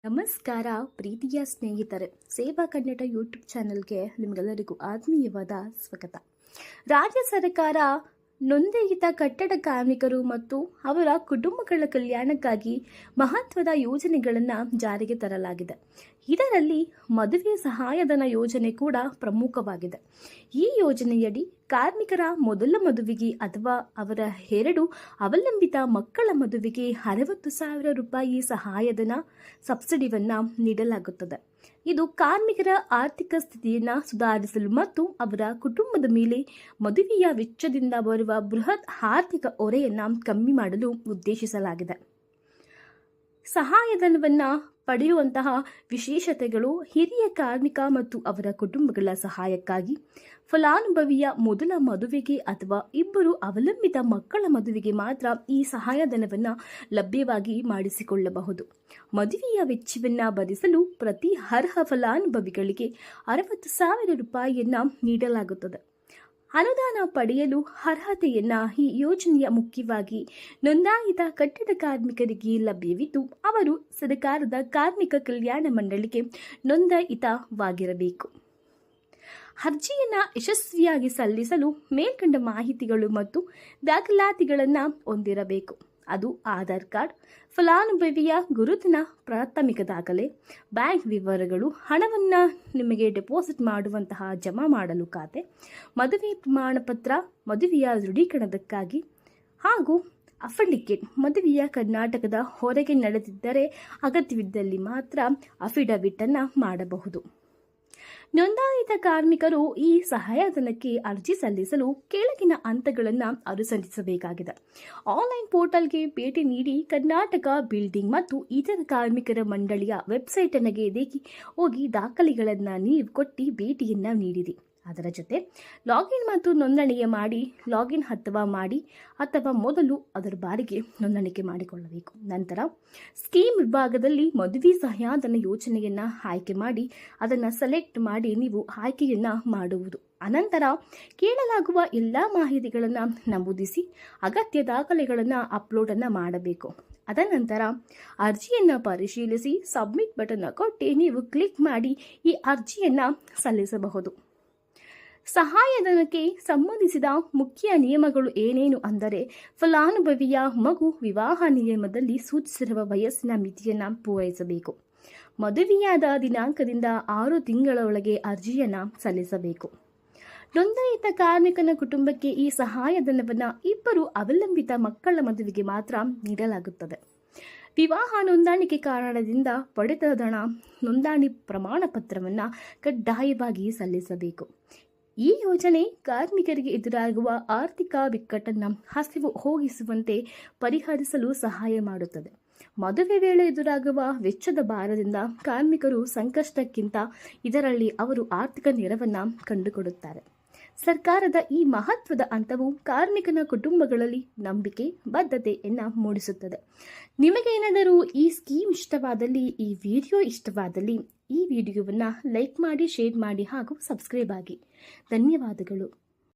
ನಮಸ್ಕಾರ ಪ್ರೀತಿಯ ಸ್ನೇಹಿತರೆ, ಸೇವಾ ಕನ್ನಡ ಯೂಟ್ಯೂಬ್ ಚಾನೆಲ್ಗೆ ನಿಮಗೆಲ್ಲರಿಗೂ ಆತ್ಮೀಯವಾದ ಸ್ವಾಗತ. ರಾಜ್ಯ ಸರ್ಕಾರ ನೊಂದಾಯಿತ ಕಟ್ಟಡ ಕಾರ್ಮಿಕರು ಮತ್ತು ಅವರ ಕುಟುಂಬಗಳ ಕಲ್ಯಾಣಕ್ಕಾಗಿ ಮಹತ್ವದ ಯೋಜನೆಗಳನ್ನು ಜಾರಿಗೆ ತರಲಾಗಿದೆ. ಇದರಲ್ಲಿ ಮದುವೆ ಸಹಾಯಧನ ಯೋಜನೆ ಕೂಡ ಪ್ರಮುಖವಾಗಿದೆ. ಈ ಯೋಜನೆಯಡಿ ಕಾರ್ಮಿಕರ ಮೊದಲ ಮದುವೆಗೆ ಅಥವಾ ಅವರ 2 ಅವಲಂಬಿತ ಮಕ್ಕಳ ಮದುವೆಗೆ 60,000 ರೂಪಾಯಿ ಸಹಾಯಧನ ಸಬ್ಸಿಡಿಯನ್ನು ನೀಡಲಾಗುತ್ತದೆ. ಇದು ಕಾರ್ಮಿಕರ ಆರ್ಥಿಕ ಸ್ಥಿತಿಯನ್ನು ಸುಧಾರಿಸಲು ಮತ್ತು ಅವರ ಕುಟುಂಬದ ಮೇಲೆ ಮದುವೆಯ ವೆಚ್ಚದಿಂದ ಬರುವ ಬೃಹತ್ ಆರ್ಥಿಕ ಹೊರೆಯನ್ನು ಕಮ್ಮಿ ಮಾಡಲು ಉದ್ದೇಶಿಸಲಾಗಿದೆ. ಸಹಾಯಧನವನ್ನು ಪಡೆಯುವಂತಹ ವಿಶೇಷತೆಗಳು: ಹಿರಿಯ ಕಾರ್ಮಿಕ ಮತ್ತು ಅವರ ಕುಟುಂಬಗಳ ಸಹಾಯಕ್ಕಾಗಿ, ಫಲಾನುಭವಿಯ ಮೊದಲ ಮದುವೆಗೆ ಅಥವಾ 2 ಅವಲಂಬಿತ ಮಕ್ಕಳ ಮದುವೆಗೆ ಮಾತ್ರ ಈ ಸಹಾಯಧನವನ್ನು ಲಭ್ಯವಾಗಿ ಮಾಡಿಸಿಕೊಳ್ಳಬಹುದು. ಮದುವೆಯ ವೆಚ್ಚವನ್ನು ಭರಿಸಲು ಪ್ರತಿ ಅರ್ಹ ಫಲಾನುಭವಿಗಳಿಗೆ 60,000 ರೂಪಾಯಿಯನ್ನು ನೀಡಲಾಗುತ್ತದೆ. ಅನುದಾನ ಪಡೆಯಲು ಅರ್ಹತೆಯನ್ನ ಈ ಯೋಜನೆಯ ಮುಖ್ಯವಾಗಿ ನೋಂದಾಯಿತ ಕಟ್ಟಡ ಕಾರ್ಮಿಕರಿಗೆ ಲಭ್ಯವಿದ್ದು, ಅವರು ಸರ್ಕಾರದ ಕಾರ್ಮಿಕ ಕಲ್ಯಾಣ ಮಂಡಳಿಗೆ ನೋಂದಾಯಿತವಾಗಿರಬೇಕು. ಅರ್ಜಿಯನ್ನು ಯಶಸ್ವಿಯಾಗಿ ಸಲ್ಲಿಸಲು ಮೇಲ್ಕಂಡ ಮಾಹಿತಿಗಳು ಮತ್ತು ದಾಖಲಾತಿಗಳನ್ನು ಹೊಂದಿರಬೇಕು. ಅದು ಆಧಾರ್ ಕಾರ್ಡ್, ಫಲಾನುಭವಿಯ ಗುರುತಿನ ಪ್ರಾಥಮಿಕ ದಾಖಲೆ, ಬ್ಯಾಂಕ್ ವಿವರಗಳು, ಹಣವನ್ನು ನಿಮಗೆ ಡೆಪಾಸಿಟ್ ಮಾಡುವಂತಹ ಜಮಾ ಮಾಡಲು ಖಾತೆ, ಮದುವೆ ಪ್ರಮಾಣ ಪತ್ರ, ಮದುವೆಯ ದೃಢೀಕರಣಕ್ಕಾಗಿ ಹಾಗೂ ಅಫಿಡವಿಟ್. ಮದುವೆಯ ಕರ್ನಾಟಕದ ಹೊರಗೆ ನಡೆದಿದ್ದರೆ ಅಗತ್ಯವಿದ್ದಲ್ಲಿ ಮಾತ್ರ ಅಫಿಡವಿಟ್ ಅನ್ನು ಮಾಡಬಹುದು. ನೋಂದಾಯಿತ ಕಾರ್ಮಿಕರು ಈ ಸಹಾಯಧನಕ್ಕೆ ಅರ್ಜಿ ಸಲ್ಲಿಸಲು ಕೆಳಗಿನ ಹಂತಗಳನ್ನು ಅನುಸರಿಸಬೇಕಾಗಿದೆ. ಆನ್ಲೈನ್ ಪೋರ್ಟಲ್ಗೆ ಭೇಟಿ ನೀಡಿ ಕರ್ನಾಟಕ ಬಿಲ್ಡಿಂಗ್ ಮತ್ತು ಇತರ ಕಾರ್ಮಿಕರ ಮಂಡಳಿಯ ವೆಬ್ಸೈಟ್ಗೆ ಹೋಗಿ ದಾಖಲೆಗಳನ್ನು ನೀವು ಕೊಟ್ಟು ಭೇಟಿಯನ್ನು ನೀಡಿರಿ. ಅದರ ಜೊತೆ ಲಾಗಿನ್ ಮತ್ತು ನೋಂದಣಿಗೆ ಲಾಗಿನ್ ಅಥವಾ ಮೊದಲು ಅದರ ಬಾರಿಗೆ ನೋಂದಣಿಕೆ ಮಾಡಿಕೊಳ್ಳಬೇಕು. ನಂತರ ಸ್ಕೀಮ್ ವಿಭಾಗದಲ್ಲಿ ಮದುವೆ ಸಹಾಯಧನ ಯೋಜನೆಯನ್ನು ಆಯ್ಕೆ ಮಾಡಿ ಅದನ್ನು ಸೆಲೆಕ್ಟ್ ಮಾಡಿ ನೀವು ಆಯ್ಕೆಯನ್ನು ಮಾಡುವುದು. ಅನಂತರ ಕೇಳಲಾಗುವ ಎಲ್ಲ ಮಾಹಿತಿಗಳನ್ನು ನಮೂದಿಸಿ ಅಗತ್ಯ ದಾಖಲೆಗಳನ್ನು ಅಪ್ಲೋಡನ್ನು ಮಾಡಬೇಕು. ಅದನಂತರ ಅರ್ಜಿಯನ್ನು ಪರಿಶೀಲಿಸಿ ಸಬ್ಮಿಟ್ ಬಟನ್ ಕೊಟ್ಟು ನೀವು ಕ್ಲಿಕ್ ಮಾಡಿ ಈ ಅರ್ಜಿಯನ್ನು ಸಲ್ಲಿಸಬಹುದು. ಸಹಾಯಧನಕ್ಕೆ ಸಂಬಂಧಿಸಿದ ಮುಖ್ಯ ನಿಯಮಗಳು ಏನೇನು ಅಂದರೆ: ಫಲಾನುಭವಿಯ ಮಗು ವಿವಾಹ ನಿಯಮದಲ್ಲಿ ಸೂಚಿಸಿರುವ ವಯಸ್ಸಿನ ಮಿತಿಯನ್ನು ಪೂರೈಸಬೇಕು. ಮದುವೆಯಾದ ದಿನಾಂಕದಿಂದ 6 ತಿಂಗಳ ಒಳಗೆ ಅರ್ಜಿಯನ್ನು ಸಲ್ಲಿಸಬೇಕು. ನೋಂದಾಯಿತ ಕಾರ್ಮಿಕನ ಕುಟುಂಬಕ್ಕೆ ಈ ಸಹಾಯಧನವನ್ನು 2 ಅವಲಂಬಿತ ಮಕ್ಕಳ ಮದುವೆಗೆ ಮಾತ್ರ ನೀಡಲಾಗುತ್ತದೆ. ವಿವಾಹ ನೋಂದಾಣಿಕೆ ಕಾರಣದಿಂದ ಪಡೆದ ನೋಂದಣಿ ಪ್ರಮಾಣ ಪತ್ರವನ್ನು ಕಡ್ಡಾಯವಾಗಿ ಸಲ್ಲಿಸಬೇಕು. ಈ ಯೋಜನೆ ಕಾರ್ಮಿಕರಿಗೆ ಎದುರಾಗುವ ಆರ್ಥಿಕ ಬಿಕ್ಕಟ್ಟನ್ನು ಹಸಿವು ಹೋಗಿಸುವಂತೆ ಪರಿಹರಿಸಲು ಸಹಾಯ ಮಾಡುತ್ತದೆ. ಮದುವೆ ವೇಳೆ ಎದುರಾಗುವ ವೆಚ್ಚದ ಭಾರದಿಂದ ಕಾರ್ಮಿಕರು ಸಂಕಷ್ಟಕ್ಕಿಂತ ಇದರಲ್ಲಿ ಅವರು ಆರ್ಥಿಕ ನೆರವನ್ನು ಕಂಡುಕೊಳ್ಳುತ್ತಾರೆ. ಸರ್ಕಾರದ ಈ ಮಹತ್ವದ ಹಂತವು ಕಾರ್ಮಿಕನ ಕುಟುಂಬಗಳಲ್ಲಿ ನಂಬಿಕೆ, ಬದ್ಧತೆಯನ್ನು ಮೂಡಿಸುತ್ತದೆ. ನಿಮಗೇನಾದರೂ ಈ ಸ್ಕೀಮ್ ಇಷ್ಟವಾದಲ್ಲಿ, ಈ ವಿಡಿಯೋ ಇಷ್ಟವಾದಲ್ಲಿ ಈ ವಿಡಿಯೋವನ್ನು ಲೈಕ್ ಮಾಡಿ, ಶೇರ್ ಮಾಡಿ ಹಾಗೂ ಸಬ್ಸ್ಕ್ರೈಬ್ ಆಗಿ. ಧನ್ಯವಾದಗಳು.